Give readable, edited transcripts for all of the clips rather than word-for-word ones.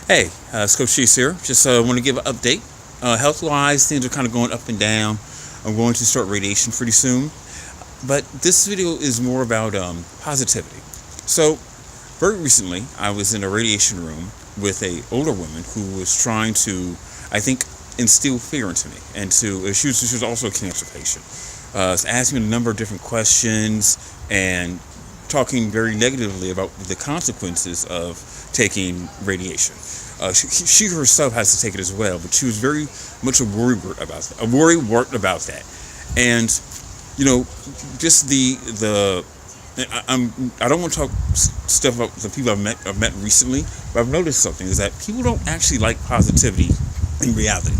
Hey, Scope Cheese here. Just want to give an update. Health-wise, things are kind of going up and down. I'm going to start radiation pretty soon. But this video is more about positivity. So, very recently, I was in a radiation room with a older woman who was trying to, I think, instill fear into me. And she was also a cancer patient. Asking me a number of different questions and talking very negatively about the consequences of taking radiation. She herself has to take it as well, but she was very much a worrywart about that. And just I don't want to talk stuff about the people I've met recently, but I've noticed something is that people don't actually like positivity in reality.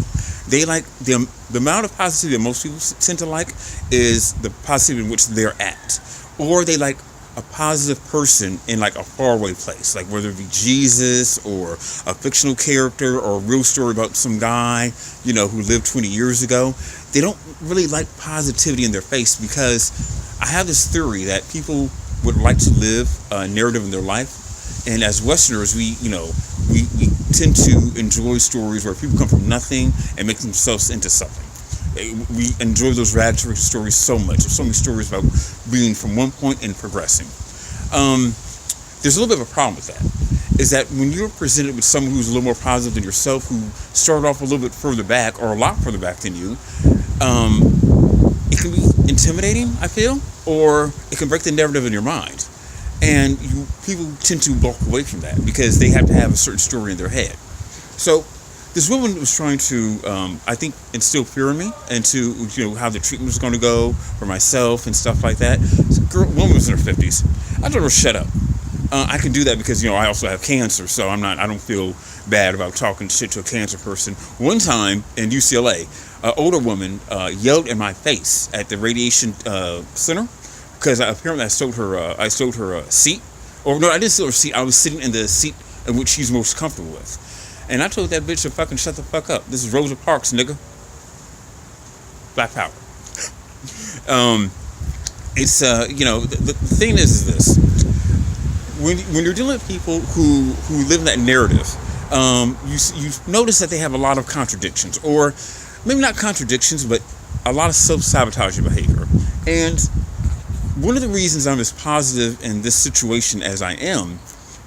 They like the amount of positivity that most people tend to like is the positivity in which they're at, or they like a positive person in like a faraway place, like whether it be Jesus or a fictional character or a real story about some guy, who lived 20 years ago. They don't really like positivity in their face because I have this theory that people would like to live a narrative in their life. And as Westerners, we tend to enjoy stories where people come from nothing and make themselves into something. We enjoy those rag to riches stories so much. There's so many stories about being from one point and progressing. There's a little bit of a problem with that. Is that when you're presented with someone who's a little more positive than yourself, who started off a little bit further back or a lot further back than you, it can be intimidating, I feel, or it can break the narrative in your mind. And people tend to walk away from that because they have to have a certain story in their head. So this woman was trying to, I think, instill fear in me and to, how the treatment was going to go for myself and stuff like that. This woman was in her 50s. I told her, shut up. I can do that because, I also have cancer, so I don't feel bad about talking shit to a cancer person. One time in UCLA, an older woman yelled in my face at the radiation center because apparently I stole her seat. Or no, I didn't steal her seat. I was sitting in the seat in which she's most comfortable with. And I told that bitch to fucking shut the fuck up. This is Rosa Parks, nigga. Black power. It's the thing is this: when you're dealing with people who live in that narrative, you notice that they have a lot of contradictions, or maybe not contradictions, but a lot of self-sabotaging behavior. And one of the reasons I'm as positive in this situation as I am,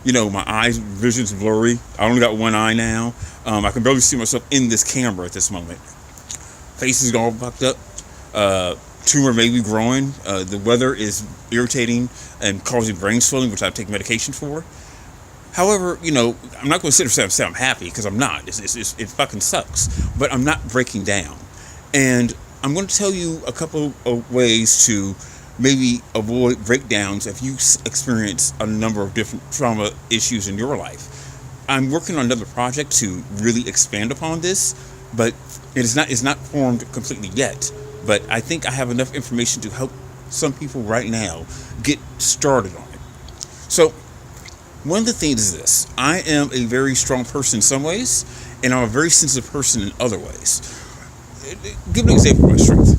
my eyes, vision's blurry. I only got one eye now. I can barely see myself in this camera at this moment. Face is all fucked up. Tumor may be growing. The weather is irritating and causing brain swelling, which I take medication for. However, I'm not going to sit there and say I'm happy, because I'm not. It fucking sucks. But I'm not breaking down. And I'm going to tell you a couple of ways to maybe avoid breakdowns if you experience a number of different trauma issues in your life. I'm working on another project to really expand upon this, but it's not formed completely yet. But I think I have enough information to help some people right now get started on it. So one of the things is this: I am a very strong person in some ways, and I'm a very sensitive person in other ways. Give an example of my strength.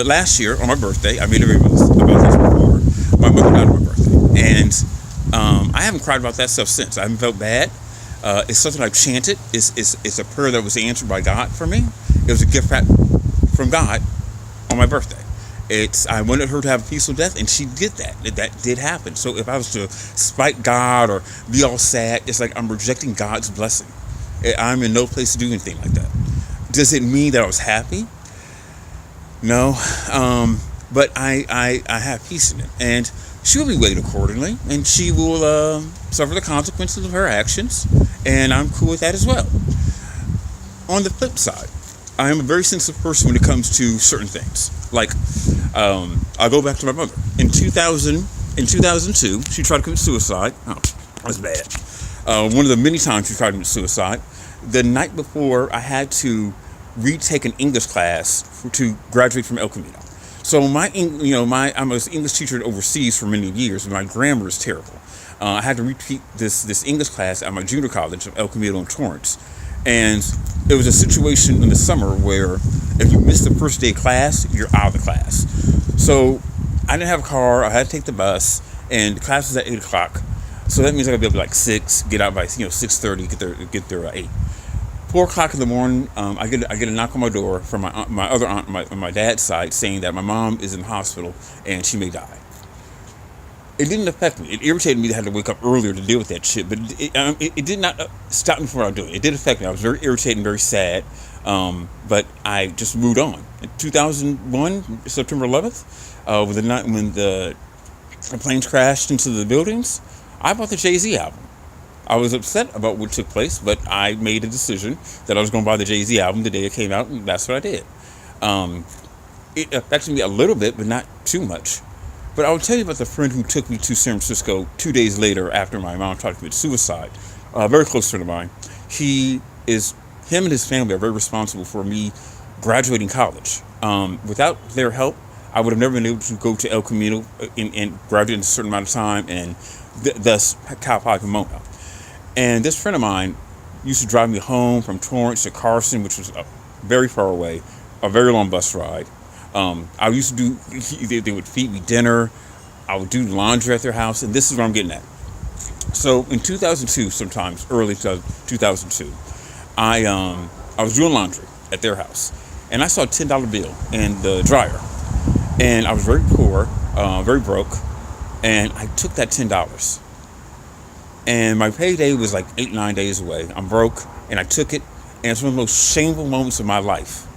Last year on my birthday, I made a video about this before. My mother died on my birthday, and I haven't cried about that stuff since. I haven't felt bad. It's something I've chanted. It's a prayer that was answered by God for me. It was a gift from God on my birthday. I wanted her to have a peaceful death, and she did that. That did happen. So if I was to spite God or be all sad, it's like I'm rejecting God's blessing. I'm in no place to do anything like that. Does it mean that I was happy? No, but I have peace in it, and she will be weighed accordingly, and she will suffer the consequences of her actions, and I'm cool with that as well. On the flip side, I am a very sensitive person when it comes to certain things. Like, I'll go back to my mother. In 2002, she tried to commit suicide. Oh, that was bad. One of the many times she tried to commit suicide. The night before, I had to retake an English class to graduate from El Camino. So I'm an English teacher overseas for many years, and my grammar is terrible. I had to repeat this English class at my junior college of El Camino in Torrance. And it was a situation in the summer where if you missed the first day of class, you're out of the class. So I didn't have a car. I had to take the bus, and the class was at 8 o'clock. So that means I gotta be up at like 6, get out by 6:30, get there at 8. 4 o'clock in the morning, I get a knock on my door from my aunt, my other aunt on my dad's side, saying that my mom is in the hospital and she may die. It didn't affect me. It irritated me to have to wake up earlier to deal with that shit, but it did not stop me from what I was doing. It did affect me. I was very irritated and very sad, but I just moved on. In 2001, September 11th, with the night when the planes crashed into the buildings, I bought the Jay-Z album. I was upset about what took place, but I made a decision that I was going to buy the Jay-Z album the day it came out, and that's what I did. It affected me a little bit, but not too much. But I will tell you about the friend who took me to San Francisco 2 days later after my mom tried to commit suicide. A very close friend of mine. Him and his family are very responsible for me graduating college. Without their help, I would have never been able to go to El Camino and graduate in a certain amount of time, and thus Cal Poly Pomona. And this friend of mine used to drive me home from Torrance to Carson, which was very far away, a very long bus ride. I used to they would feed me dinner. I would do laundry at their house, and this is what I'm getting at. So in 2002, sometimes early 2002, I was doing laundry at their house, and I saw a $10 bill in the dryer, and I was very poor, very broke, and I took that $10. And my payday was like 8-9 days away. I'm broke, and I took it, and it's one of the most shameful moments of my life.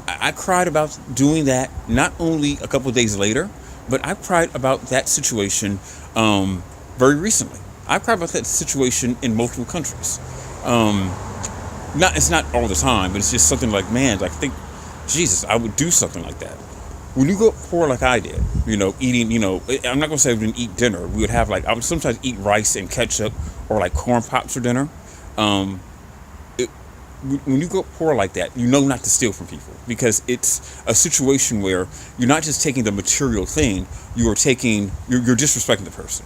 I cried about doing that not only a couple of days later, but I cried about that situation very recently. I cried about that situation in multiple countries. It's not all the time, but it's just something like, man, like think, Jesus, I would do something like that. When you go poor like I did, eating, I'm not gonna say we didn't eat dinner. We would have I would sometimes eat rice and ketchup or like corn pops for dinner. When you go poor like that, you know not to steal from people, because it's a situation where you're not just taking the material thing, you're disrespecting the person.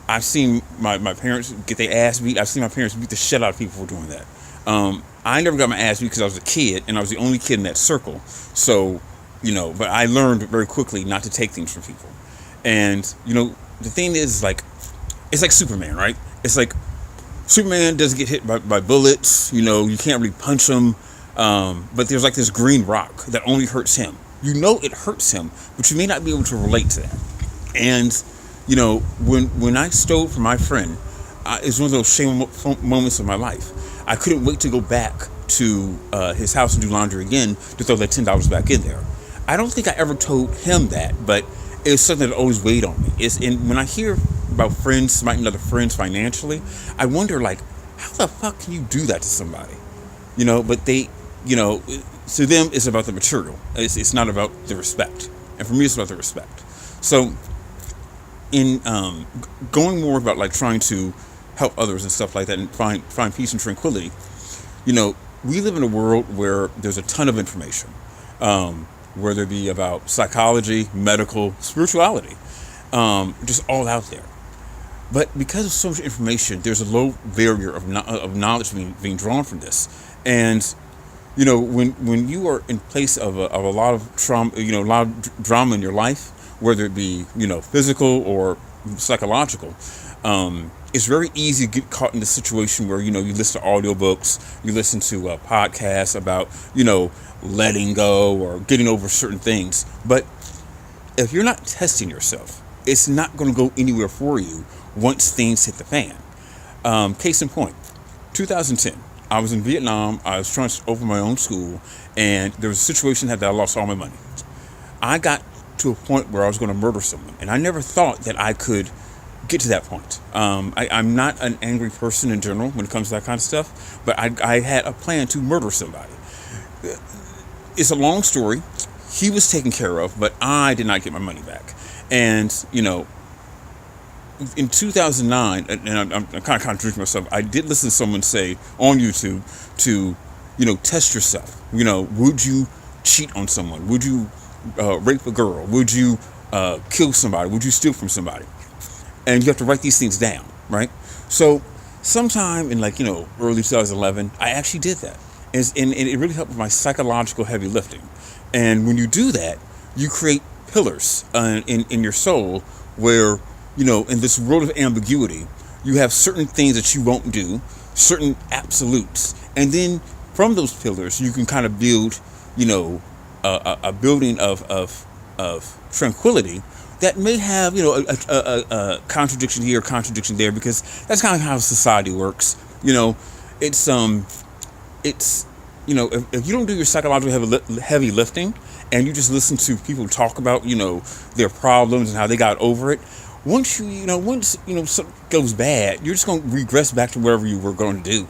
I've seen my parents get their ass beat. I've seen my parents beat the shit out of people for doing that. I never got my ass beat because I was a kid and I was the only kid in that circle. So, but I learned very quickly not to take things from people. And, the thing is it's like Superman, right? It's like Superman doesn't get hit by bullets. You can't really punch him. But there's like this green rock that only hurts him. It hurts him, but you may not be able to relate to that. And, when I stole from my friend, it's one of those shameful moments of my life. I couldn't wait to go back to his house and do laundry again to throw that $10 back in there. I don't think I ever told him that, but it's something that always weighed on me. When I hear about friends smiting other friends financially, I wonder, how the fuck can you do that to somebody? But they, to them, it's about the material. It's not about the respect. And for me, it's about the respect. So, in going more about trying to help others and stuff like that and find peace and tranquility, we live in a world where there's a ton of information, whether it be about psychology, medical, spirituality, just all out there. But because of so much information, there's a low barrier of knowledge being drawn from this. And, when you are in place of a lot of trauma, a lot of drama in your life, whether it be, physical or psychological, it's very easy to get caught in the situation where, you listen to audiobooks, you listen to podcasts about, letting go or getting over certain things. But if you're not testing yourself, it's not going to go anywhere for you once things hit the fan. Case in point, 2010, I was in Vietnam. I was trying to open my own school, and there was a situation that I lost all my money. I got to a point where I was going to murder someone, and I never thought that I could get to that point. I'm not an angry person in general when it comes to that kind of stuff, but I had a plan to murder somebody. It's a long story. He was taken care of, but I did not get my money back. And, in 2009, and I'm kind of contradicting myself, I did listen to someone say on YouTube to, test yourself. Would you cheat on someone? Would you rape a girl? Would you kill somebody? Would you steal from somebody? And you have to write these things down, right? So sometime in early 2011, I actually did that. And it really helped with my psychological heavy lifting. And when you do that, you create pillars in your soul where in this world of ambiguity, you have certain things that you won't do, certain absolutes, and then from those pillars, you can kind of build, a building of tranquility that may have, a contradiction here, contradiction there, because that's kind of how society works. It's it's if you don't do your psychological heavy lifting, and you just listen to people talk about their problems and how they got over it. Once something goes bad, you're just going to regress back to wherever you were going to do.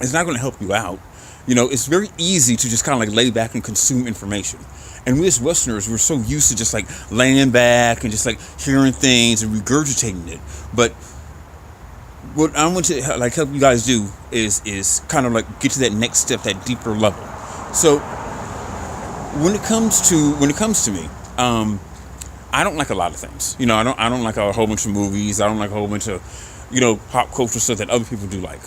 It's not going to help you out. It's very easy to just kind of like lay back and consume information. And we as Westerners, we're so used to just like laying back and just like hearing things and regurgitating it. But what I want to like help you guys do is kind of like get to that next step, that deeper level. So when it comes to me, I don't like a lot of things. I don't like a whole bunch of movies. I don't like a whole bunch of pop culture stuff that other people do like.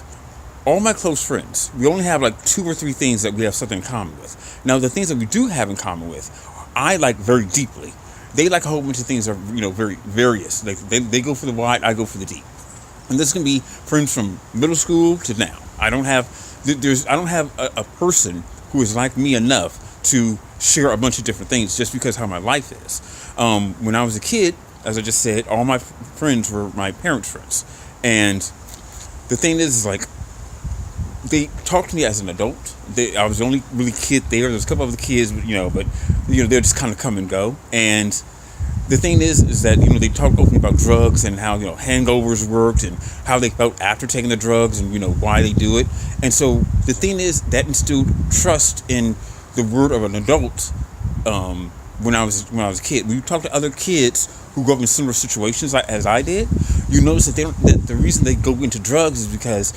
All my close friends, we only have like 2 or 3 things that we have something in common with. Now, the things that we do have in common with, I like very deeply. They like a whole bunch of things that are, very various. Like they go for the wide, I go for the deep. And this can be friends from middle school to now. I don't have a person who is like me enough to share a bunch of different things just because how my life is. When I was a kid, as I just said, all my friends were my parents' friends. And the thing is like, they talked to me as an adult. I was the only really kid there. There's a couple of other kids, but they'll just kind of come and go. And the thing is that they talked openly about drugs and how hangovers worked and how they felt after taking the drugs and why they do it. And so the thing is that instilled trust in the word of an adult. When I was a kid, when you talk to other kids who grew up in similar situations as I did, you notice that the reason they go into drugs is because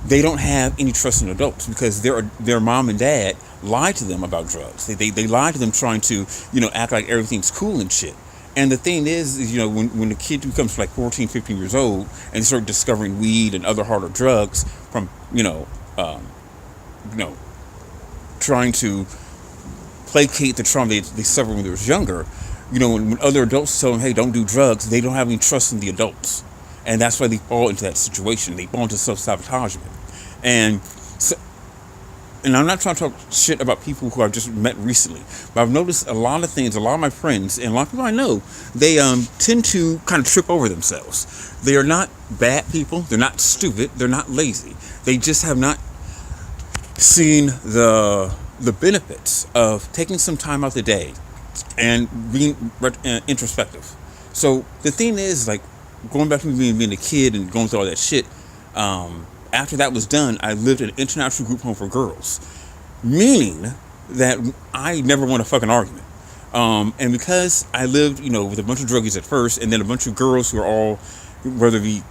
they don't have any trust in adults, because their mom and dad lied to them about drugs. They lied to them trying to act like everything's cool and shit. And the thing is when the kid becomes like 14, 15 years old and they start discovering weed and other harder drugs from trying to placate the trauma they suffered when they was younger, when other adults tell them, hey, don't do drugs, they don't have any trust in the adults. And that's why they fall into that situation. They fall into self-sabotagement. And I'm not trying to talk shit about people who I've just met recently, but I've noticed a lot of things, a lot of my friends, and a lot of people I know, they tend to kind of trip over themselves. They are not bad people. They're not stupid. They're not lazy. They just have not seen the benefits of taking some time out the day and being introspective. So the thing is, like, going back to me being a kid and going through all that shit, after that was done, I lived in an international group home for girls, meaning that I never won a fucking argument. And because I lived, with a bunch of druggies at first, and then a bunch of girls who are all, whether they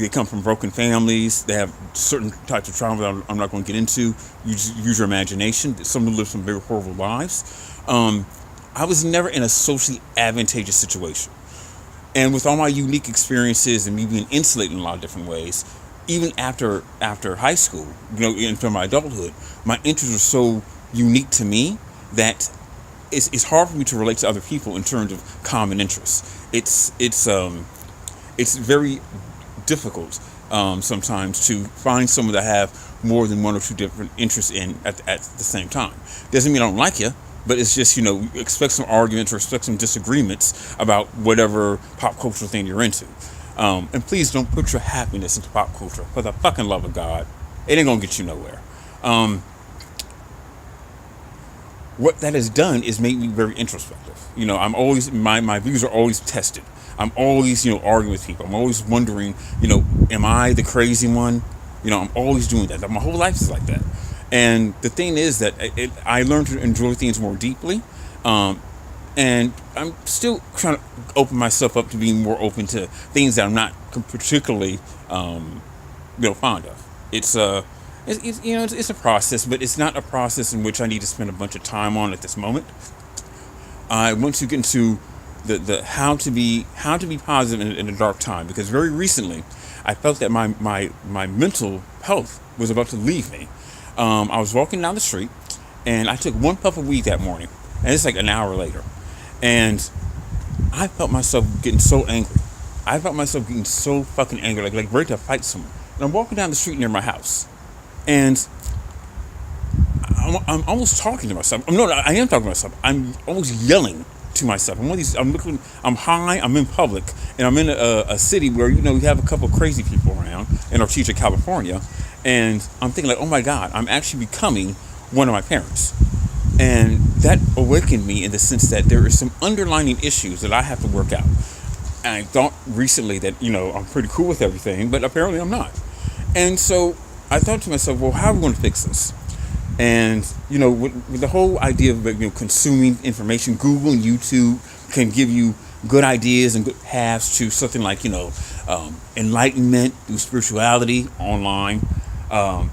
come from broken families, they have certain types of trauma that I'm not going to get into. Use your imagination. Some of them live some very horrible lives. I was never in a socially advantageous situation. And with all my unique experiences and me being insulated in a lot of different ways, even after high school, into my adulthood, my interests are so unique to me that it's hard for me to relate to other people in terms of common interests. It's very difficult sometimes to find someone that have more than 1 or 2 different interests in at the same time. Doesn't mean I don't like you. But it's just, expect some arguments or expect some disagreements about whatever pop culture thing you're into. And please don't put your happiness into pop culture. For the fucking love of God, it ain't gonna get you nowhere. What that has done is made me very introspective. I'm always, my views are always tested. I'm always, arguing with people. I'm always wondering, am I the crazy one? I'm always doing that. My whole life is like that. And the thing is that I learned to enjoy things more deeply, and I'm still trying to open myself up to being more open to things that I'm not particularly, fond of. It's a process, but it's not a process in which I need to spend a bunch of time on at this moment. I want to get into the how to be positive in a dark time, because very recently I felt that my mental health was about to leave me. I was walking down the street, and I took 1 puff of weed that morning, and it's like an hour later, and I felt myself getting so angry. I felt myself getting so fucking angry, like ready to fight someone. And I'm walking down the street near my house, and I'm almost talking to myself. No, I am talking to myself. I'm almost yelling to myself. I'm one of these. I'm looking. I'm high. I'm in public, and I'm in a city where you have a couple of crazy people around in Artesia, California, and I'm thinking like, oh my God, I'm actually becoming one of my parents, and that awakened me in the sense that there are some underlying issues that I have to work out. And I thought recently that I'm pretty cool with everything, but apparently I'm not. And so I thought to myself, well, how are we going to fix this? And with the whole idea of consuming information, Google and YouTube can give you good ideas and good paths to something like enlightenment through spirituality online,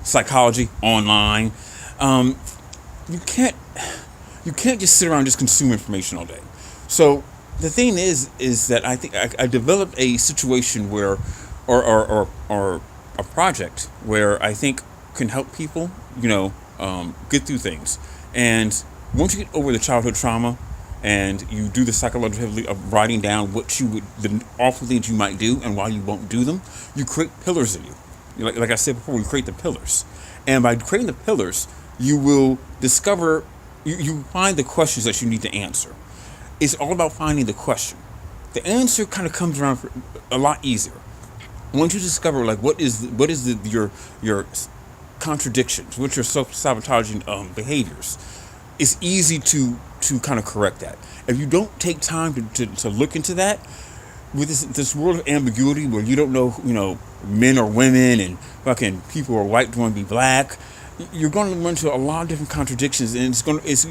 psychology online. You can't just sit around and just consume information all day. So the thing is that I think I developed a situation where, or a project where I think can help people, get through things. And once you get over the childhood trauma, and you do the psychological heavily of writing down the awful things you might do and why you won't do them, you create pillars in you. Like I said before, we create the pillars, and by creating the pillars, you will discover, you find the questions that you need to answer. It's all about finding the question. The answer kind of comes around a lot easier once you discover what is your contradictions, what's your self-sabotaging behaviors. It's easy to kind of correct that. If you don't take time to look into that, with this world of ambiguity where you don't know, men or women and fucking people are white want to be black, you're going to run into a lot of different contradictions, and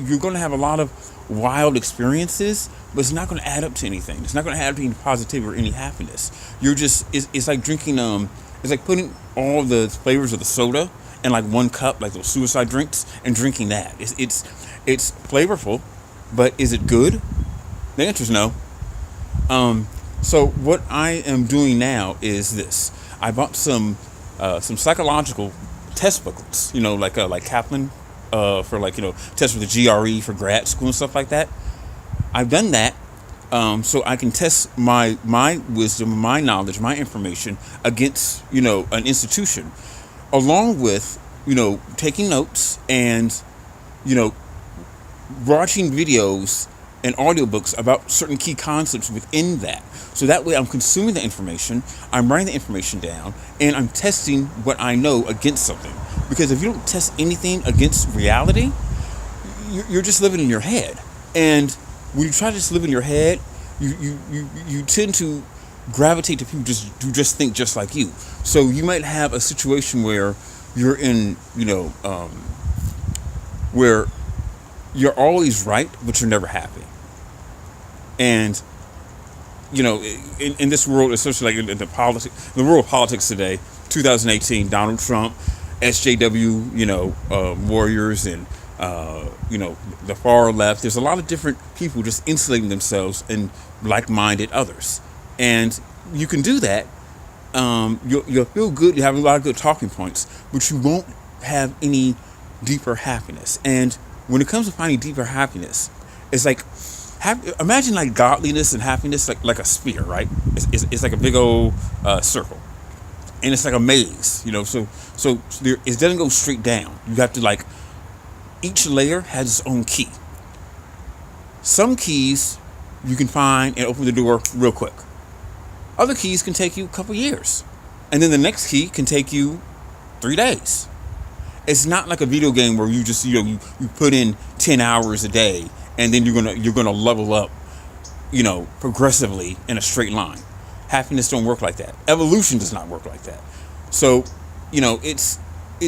you're going to have a lot of wild experiences, but it's not going to add up to anything. It's not going to add up to any positivity or any happiness. It's like drinking, it's like putting all the flavors of the soda in like one cup, like those suicide drinks, and drinking that. It's flavorful, but is it good? The answer is no. So what I am doing now is this. I bought some psychological test booklets, like Kaplan, for tests for the GRE for grad school and stuff like that. I've done that, so I can test my wisdom, my knowledge, my information against an institution, along with taking notes and watching videos and audiobooks about certain key concepts within that. So that way I'm consuming the information, I'm writing the information down, and I'm testing what I know against something. Because if you don't test anything against reality, you're just living in your head. And when you try to just live in your head, you tend to gravitate to people who just think just like you. So you might have a situation where you're in, where you're always right, but you're never happy. And in this world, especially like in the world of politics today, 2018, Donald Trump, SJW, warriors, and the far left. There's a lot of different people just insulating themselves and like-minded others, and you can do that. You'll feel good. You have a lot of good talking points, but you won't have any deeper happiness. And when it comes to finding deeper happiness, it's like imagine like godliness and happiness like a sphere, right? It's like a big old circle, and it's like a maze, So it doesn't go straight down. You have to each layer has its own key. Some keys you can find and open the door real quick. Other keys can take you a couple years, and then the next key can take you 3 days. It's not like a video game where you just you put in 10 hours a day and then you're gonna level up, progressively in a straight line. Happiness don't work like that. Evolution does not work like that. So, it's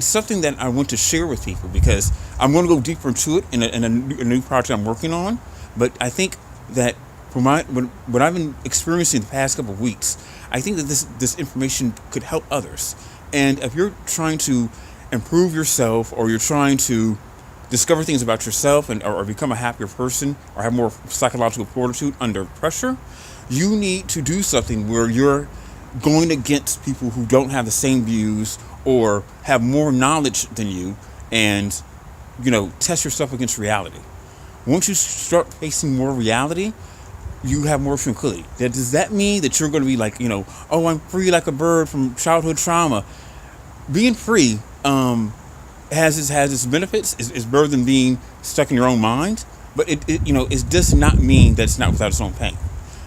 something that I want to share with people because I'm going to go deeper into it in a new project I'm working on. But I think that for what I've been experiencing the past couple of weeks, I think that this information could help others. And if you're trying to improve yourself, or you're trying to discover things about yourself or become a happier person, or have more psychological fortitude under pressure, you need to do something where you're going against people who don't have the same views or have more knowledge than you, and test yourself against reality. Once you start facing more reality, you have more tranquility. Does that mean that you're going to be like, oh, I'm free like a bird from childhood trauma? Being free has its benefits. Is better than being stuck in your own mind, but it does not mean that it's not without its own pain.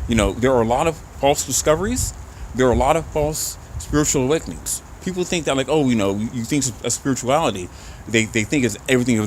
There are a lot of false discoveries. There are a lot of false spiritual awakenings. People think that, like, oh, you think of spirituality, they think it's everything of